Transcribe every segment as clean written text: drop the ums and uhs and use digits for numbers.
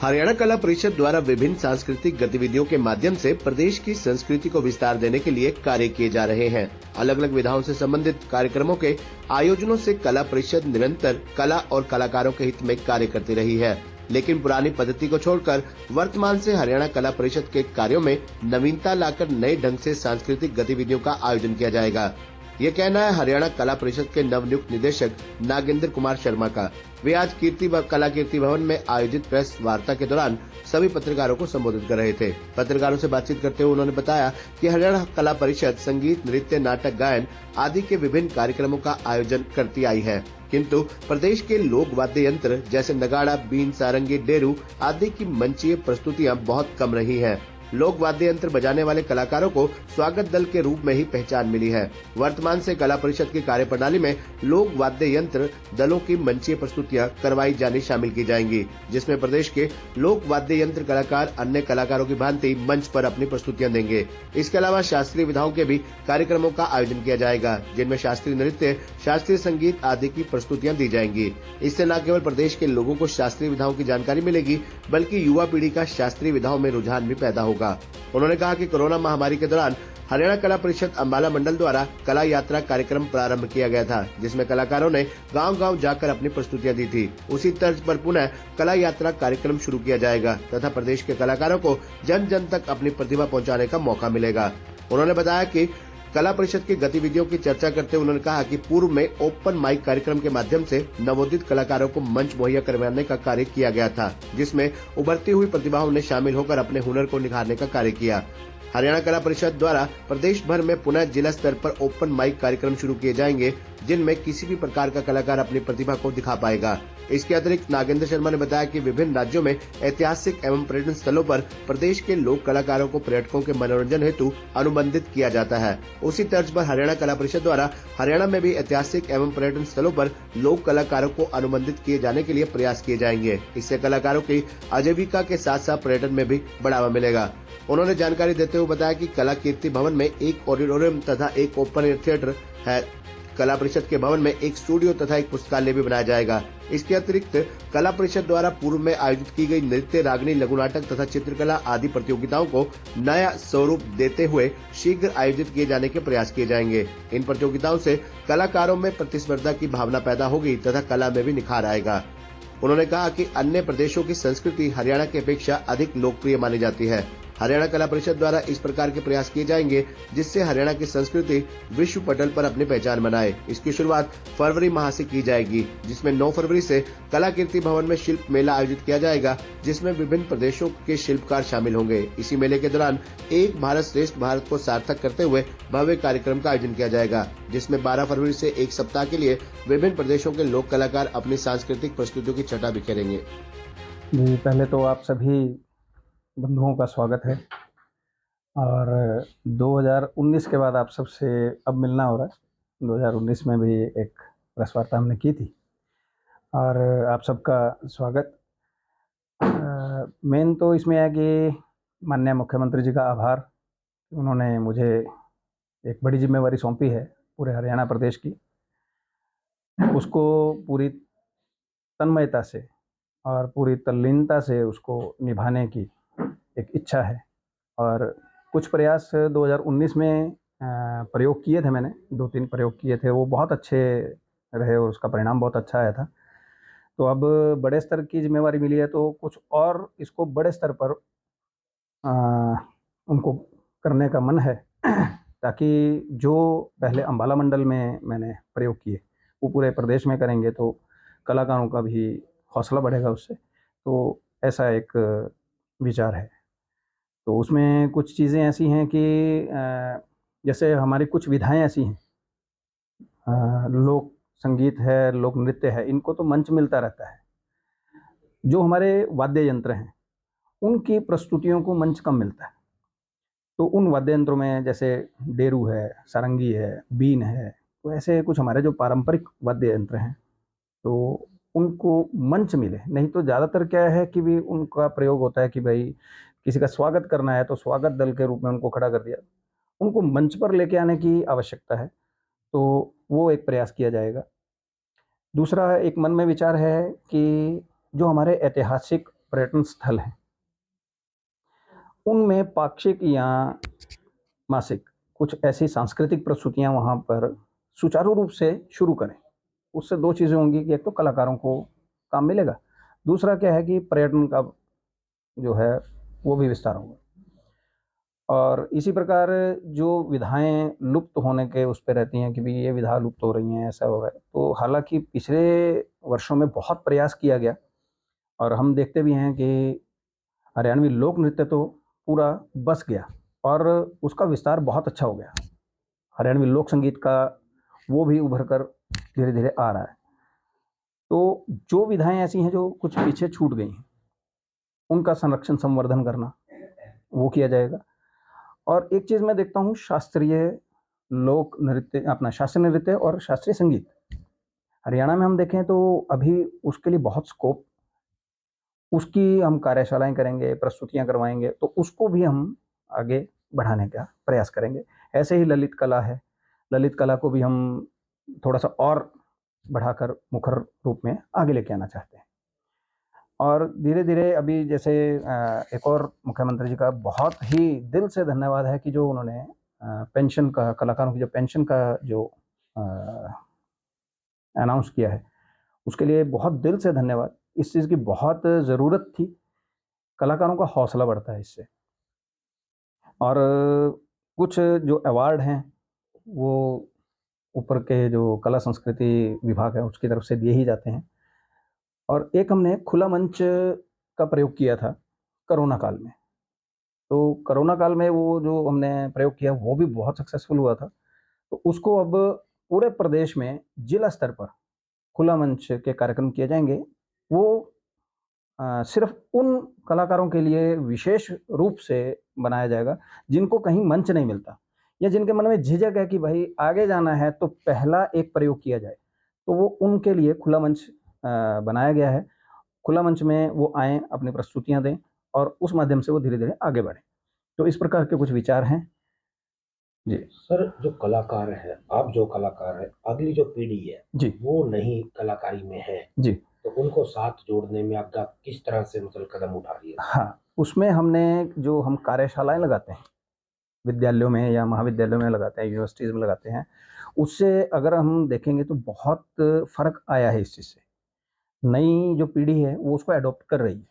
हरियाणा कला परिषद द्वारा विभिन्न सांस्कृतिक गतिविधियों के माध्यम से प्रदेश की संस्कृति को विस्तार देने के लिए कार्य किए जा रहे हैं। अलग अलग विधाओं से संबंधित कार्यक्रमों के आयोजनों से कला परिषद निरंतर कला और कलाकारों के हित में कार्य करती रही है, लेकिन पुरानी पद्धति को छोड़कर वर्तमान से हरियाणा कला परिषद के कार्यों में नवीनता लाकर नए ढंग से सांस्कृतिक गतिविधियों का आयोजन किया जाएगा। ये कहना है हरियाणा कला परिषद के नवनियुक्त निदेशक नागेंद्र कुमार शर्मा का। वे आज कला कीर्ति भवन में आयोजित प्रेस वार्ता के दौरान सभी पत्रकारों को संबोधित कर रहे थे। पत्रकारों से बातचीत करते हुए उन्होंने बताया कि हरियाणा कला परिषद संगीत, नृत्य, नाटक, गायन आदि के विभिन्न कार्यक्रमों का आयोजन करती आई है, किंतु प्रदेश के लोक वाद्य यंत्र जैसे नगाड़ा, बीन, सारंगी, डेरू आदि की मंचीय प्रस्तुतियां बहुत कम रही हैं। लोक वाद्य यंत्र बजाने वाले कलाकारों को स्वागत दल के रूप में ही पहचान मिली है। वर्तमान से कला परिषद की कार्यप्रणाली में लोक वाद्य यंत्र दलों की मंचीय प्रस्तुतियां करवाई जानी शामिल की जाएंगी, जिसमें प्रदेश के लोक वाद्य यंत्र कलाकार अन्य कलाकारों की भांति मंच पर अपनी प्रस्तुतियां देंगे। इसके अलावा शास्त्रीय विधाओं के भी कार्यक्रमों का आयोजन किया जाएगा, जिनमें शास्त्रीय नृत्य, शास्त्रीय संगीत आदि की प्रस्तुतियां दी जाएंगी। इससे न केवल प्रदेश के लोगों को शास्त्रीय विधाओं की जानकारी मिलेगी, बल्कि युवा पीढ़ी का शास्त्रीय विधाओं में रुझान भी पैदा होगा। उन्होंने कहा कि कोरोना महामारी के दौरान हरियाणा कला परिषद अम्बाला मंडल द्वारा कला यात्रा कार्यक्रम प्रारंभ किया गया था, जिसमें कलाकारों ने गांव-गांव जाकर अपनी प्रस्तुतियां दी थी। उसी तर्ज पर पुनः कला यात्रा कार्यक्रम शुरू किया जाएगा तथा प्रदेश के कलाकारों को जन जन तक अपनी प्रतिभा पहुंचाने का मौका मिलेगा। उन्होंने बताया कि कला परिषद की गतिविधियों की चर्चा करते हुए उन्होंने कहा कि पूर्व में ओपन माइक कार्यक्रम के माध्यम से नवोदित कलाकारों को मंच मुहैया करवाने का कार्य किया गया था, जिसमें उभरती हुई प्रतिभाओं ने शामिल होकर अपने हुनर को निखारने का कार्य किया। हरियाणा कला परिषद द्वारा प्रदेश भर में पुनः जिला स्तर पर ओपन माइक कार्यक्रम शुरू किए जाएंगे, जिनमें किसी भी प्रकार का कलाकार अपनी प्रतिभा को दिखा पाएगा। इसके अतिरिक्त नागेंद्र शर्मा ने बताया कि विभिन्न राज्यों में ऐतिहासिक एवं पर्यटन स्थलों पर प्रदेश के लोक कलाकारों को पर्यटकों के मनोरंजन हेतु अनुबंधित किया जाता है। उसी तर्ज पर हरियाणा कला परिषद द्वारा हरियाणा में भी ऐतिहासिक एवं पर्यटन स्थलों पर लोक कलाकारों को अनुबंधित किए जाने के लिए प्रयास किए जाएंगे। इससे कलाकारों की आजीविका के साथ साथ पर्यटन में भी बढ़ावा मिलेगा। उन्होंने जानकारी देते हुए बताया कि कला कीर्ति भवन में एक ऑडिटोरियम तथा एक ओपन एयर थिएटर है। कला परिषद के भवन में एक स्टूडियो तथा एक पुस्तकालय भी बनाया जाएगा। इसके अतिरिक्त कला परिषद द्वारा पूर्व में आयोजित की गई नृत्य, रागनी, लघु नाटक तथा चित्रकला आदि प्रतियोगिताओं को नया स्वरूप देते हुए शीघ्र आयोजित किए जाने के प्रयास किए जाएंगे। इन प्रतियोगिताओं से कलाकारों में प्रतिस्पर्धा की भावना पैदा होगी तथा कला में भी निखार आएगा। उन्होंने कहा कि अन्य प्रदेशों की संस्कृति हरियाणा की अपेक्षा अधिक लोकप्रिय मानी जाती है। हरियाणा कला परिषद द्वारा इस प्रकार के प्रयास किए जाएंगे, जिससे हरियाणा की संस्कृति विश्व पटल पर अपनी पहचान बनाए। इसकी शुरुआत फरवरी माह से की जाएगी, जिसमें 9 फरवरी से कला कीर्ति भवन में शिल्प मेला आयोजित किया जाएगा, जिसमें विभिन्न प्रदेशों के शिल्पकार शामिल होंगे। इसी मेले के दौरान एक भारत श्रेष्ठ भारत को सार्थक करते हुए भव्य कार्यक्रम का आयोजन किया जाएगा, जिसमें 12 फरवरी से एक सप्ताह के लिए विभिन्न प्रदेशों के लोक कलाकार अपनी सांस्कृतिक प्रस्तुतियों की छटा बिखेरेंगे। जी, पहले तो आप सभी बंधुओं का स्वागत है और 2019 के बाद आप सबसे अब मिलना हो रहा है। 2019 में भी एक प्रेस वार्ता हमने की थी और आप सबका स्वागत। मेन तो इसमें है कि माननीय मुख्यमंत्री जी का आभार, उन्होंने मुझे एक बड़ी जिम्मेवारी सौंपी है पूरे हरियाणा प्रदेश की। उसको पूरी तन्मयता से और पूरी तल्लीनता से उसको निभाने की एक इच्छा है और कुछ प्रयास 2019 में प्रयोग किए थे। मैंने 2-3 प्रयोग किए थे, वो बहुत अच्छे रहे और उसका परिणाम बहुत अच्छा आया था। तो अब बड़े स्तर की जिम्मेवारी मिली है, तो कुछ और इसको बड़े स्तर पर उनको करने का मन है ताकि जो पहले अम्बाला मंडल में मैंने प्रयोग किए वो पूरे प्रदेश में करेंगे तो कलाकारों का भी हौसला बढ़ेगा उससे। तो ऐसा एक विचार है। तो उसमें कुछ चीज़ें ऐसी हैं कि जैसे हमारी कुछ विधाएं ऐसी हैं, लोक संगीत है, लोक नृत्य है, इनको तो मंच मिलता रहता है। जो हमारे वाद्य यंत्र हैं उनकी प्रस्तुतियों को मंच कम मिलता है। तो उन वाद्य यंत्रों में जैसे डेरू है, सारंगी है, बीन है, तो ऐसे कुछ हमारे जो पारंपरिक वाद्य यंत्र हैं तो उनको मंच मिले। नहीं तो ज़्यादातर क्या है कि भी उनका प्रयोग होता है कि भाई किसी का स्वागत करना है तो स्वागत दल के रूप में उनको खड़ा कर दिया। उनको मंच पर लेके आने की आवश्यकता है, तो वो एक प्रयास किया जाएगा। दूसरा एक मन में विचार है कि जो हमारे ऐतिहासिक पर्यटन स्थल हैं उनमें पाक्षिक या मासिक कुछ ऐसी सांस्कृतिक प्रस्तुतियां वहाँ पर सुचारू रूप से शुरू करें। उससे दो चीज़ें होंगी कि एक तो कलाकारों को काम मिलेगा, दूसरा क्या है कि पर्यटन का जो है वो भी विस्तार होगा। और इसी प्रकार जो विधाएं लुप्त होने के उस पर रहती हैं कि भाई ये विधा लुप्त हो रही हैं, ऐसा हो रहा है, तो हालांकि पिछले वर्षों में बहुत प्रयास किया गया और हम देखते भी हैं कि हरियाणवी लोक नृत्य तो पूरा बस गया और उसका विस्तार बहुत अच्छा हो गया। हरियाणवी लोक संगीत का वो भी उभर कर धीरे धीरे आ रहा है। तो जो विधाएं ऐसी हैं जो कुछ पीछे छूट गई हैं उनका संरक्षण संवर्धन करना वो किया जाएगा। और एक चीज़ मैं देखता हूँ, शास्त्रीय लोक नृत्य, अपना शास्त्रीय नृत्य और शास्त्रीय संगीत हरियाणा में हम देखें तो अभी उसके लिए बहुत स्कोप, उसकी हम कार्यशालाएं करेंगे, प्रस्तुतियां करवाएंगे, तो उसको भी हम आगे बढ़ाने का प्रयास करेंगे। ऐसे ही ललित कला है, ललित कला को भी हम थोड़ा सा और बढ़ाकर मुखर रूप में आगे लेके आना चाहते हैं। और धीरे धीरे अभी जैसे एक और मुख्यमंत्री जी का बहुत ही दिल से धन्यवाद है कि जो उन्होंने पेंशन का, कलाकारों की जो पेंशन का जो अनाउंस किया है, उसके लिए बहुत दिल से धन्यवाद। इस चीज़ की बहुत ज़रूरत थी, कलाकारों का हौसला बढ़ता है इससे। और कुछ जो अवार्ड हैं वो ऊपर के जो कला संस्कृति विभाग है उसकी तरफ से दिए ही जाते हैं। और एक हमने खुला मंच का प्रयोग किया था कोरोना काल में, तो कोरोना काल में वो जो हमने प्रयोग किया वो भी बहुत सक्सेसफुल हुआ था। तो उसको अब पूरे प्रदेश में जिला स्तर पर खुला मंच के कार्यक्रम किए जाएंगे। वो सिर्फ उन कलाकारों के लिए विशेष रूप से बनाया जाएगा जिनको कहीं मंच नहीं मिलता या जिनके मन में झिझक है कि भाई आगे जाना है तो पहला एक प्रयोग किया जाए, तो वो उनके लिए खुला मंच बनाया गया है। खुला मंच में वो आएँ, अपनी प्रस्तुतियाँ दें और उस माध्यम से वो धीरे धीरे आगे बढ़ें। तो इस प्रकार के कुछ विचार हैं जी। सर, जो कलाकार है, आप जो कलाकार है, अगली जो पीढ़ी है जी वो नई कलाकारी में है जी, तो उनको साथ जोड़ने में आपका किस तरह से मतलब कदम उठा रही है? हाँ, उसमें हमने जो हम कार्यशालाएं लगाते हैं विद्यालयों में या महाविद्यालयों में लगाते हैं, यूनिवर्सिटीज़ में लगाते हैं, उससे अगर हम देखेंगे तो बहुत फ़र्क आया है इस चीज़ से। नई जो पीढ़ी है वो उसको एडॉप्ट कर रही है,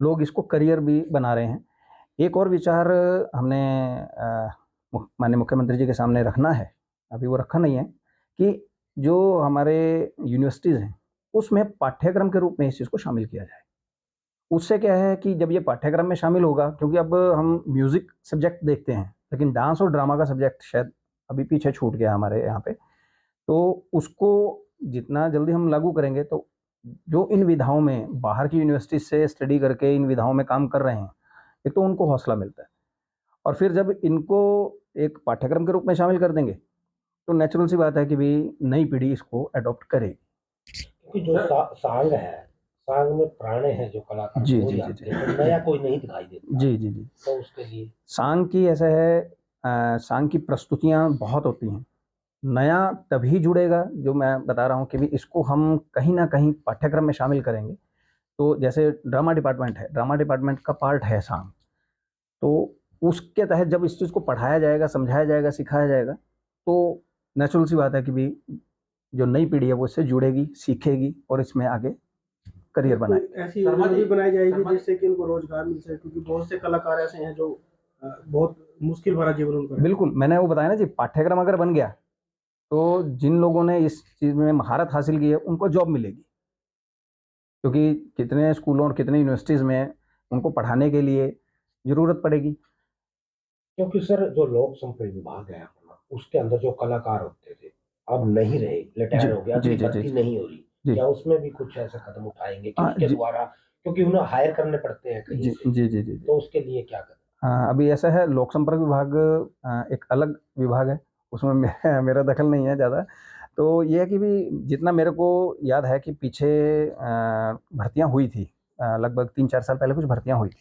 लोग इसको करियर भी बना रहे हैं। एक और विचार हमने माननीय मुख्यमंत्री जी के सामने रखना है, अभी वो रखा नहीं है, कि जो हमारे यूनिवर्सिटीज़ हैं उसमें पाठ्यक्रम के रूप में इस चीज़ को शामिल किया जाए। उससे क्या है कि जब ये पाठ्यक्रम में शामिल होगा, क्योंकि अब हम म्यूज़िक सब्जेक्ट देखते हैं लेकिन डांस और ड्रामा का सब्जेक्ट शायद अभी पीछे छूट गया हमारे यहाँ पे, तो उसको जितना जल्दी हम लागू करेंगे तो जो इन विधाओं में बाहर की यूनिवर्सिटी से स्टडी करके इन विधाओं में काम कर रहे हैं, एक तो उनको हौसला मिलता है और फिर जब इनको एक पाठ्यक्रम के रूप में शामिल कर देंगे तो नेचुरल सी बात है कि भाई नई पीढ़ी इसको अडॉप्ट करेगी। क्योंकि जो सांग है, सांग में पुराने हैं जो कलाकार जी वो जी जी जाते जी हैं, तो नया कोई नहीं दिखाई देता। जी जी जी, तो उसके लिए सांग की ऐसा है, सांग की प्रस्तुतियाँ बहुत होती हैं, नया तभी जुड़ेगा जो मैं बता रहा हूँ कि भी इसको हम कहीं ना कहीं पाठ्यक्रम में शामिल करेंगे। तो जैसे ड्रामा डिपार्टमेंट है, ड्रामा डिपार्टमेंट का पार्ट है सांग, तो उसके तहत जब इस चीज़ को पढ़ाया जाएगा, समझाया जाएगा, सिखाया जाएगा, तो नेचुरल सी बात है कि भी जो नई पीढ़ी है वो इससे जुड़ेगी, सीखेगी और इसमें आगे करियर बनाएगी। ऐसी योजना भी बनाई जाएगी जिससे कि उनको रोजगार मिल सके, क्योंकि बहुत से कलाकार ऐसे हैं जो बहुत मुश्किल भरा जीवन उनका है। बिल्कुल, मैंने वो बताया ना जी, पाठ्यक्रम अगर बन गया तो जिन लोगों ने इस चीज़ में महारत हासिल की है उनको जॉब मिलेगी, क्योंकि कितने स्कूलों और कितने यूनिवर्सिटीज़ में उनको पढ़ाने के लिए ज़रूरत पड़ेगी। क्योंकि सर जो लोक संपर्क विभाग है अपना, उसके अंदर जो कलाकार होते थे अब नहीं रहे, रिटायर हो गया, जी जी भर्ती जी नहीं हो रही, जी, क्या उसमें भी कुछ ऐसा कदम उठाएंगे कि हाँ उसके जी द्वारा, क्योंकि उन्हें हायर करने पड़ते हैं कहीं जी से, जी जी जी, तो उसके लिए क्या करें? हाँ, अभी ऐसा है, लोक संपर्क विभाग एक अलग विभाग है, उसमें मेरा दखल नहीं है ज़्यादा। तो ये है कि भी जितना मेरे को याद है कि पीछे भर्तियां हुई थी, लगभग 3-4 साल पहले कुछ भर्तियां हुई थी,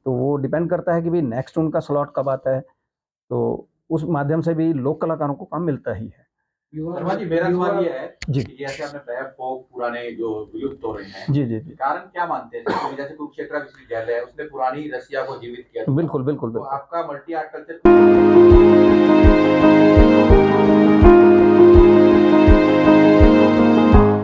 तो वो डिपेंड करता है कि भी नेक्स्ट उनका स्लॉट कब आता है, तो उस माध्यम से भी लोक कलाकारों को काम मिलता ही है। शर्मा जी, मेरा सवाल ये है जी। कि जैसे आपने बताया फोक पुराने जो विलुप्त हो रहे हैं, जी जी जी कारण क्या मानते हैं? जैसे कुरुक्षेत्र विश्वविद्यालय है, उसने पुरानी रसिया को जीवित किया था। बिल्कुल बिल्कुल तो बिल्कुल आपका मल्टी आर्ट कल्चर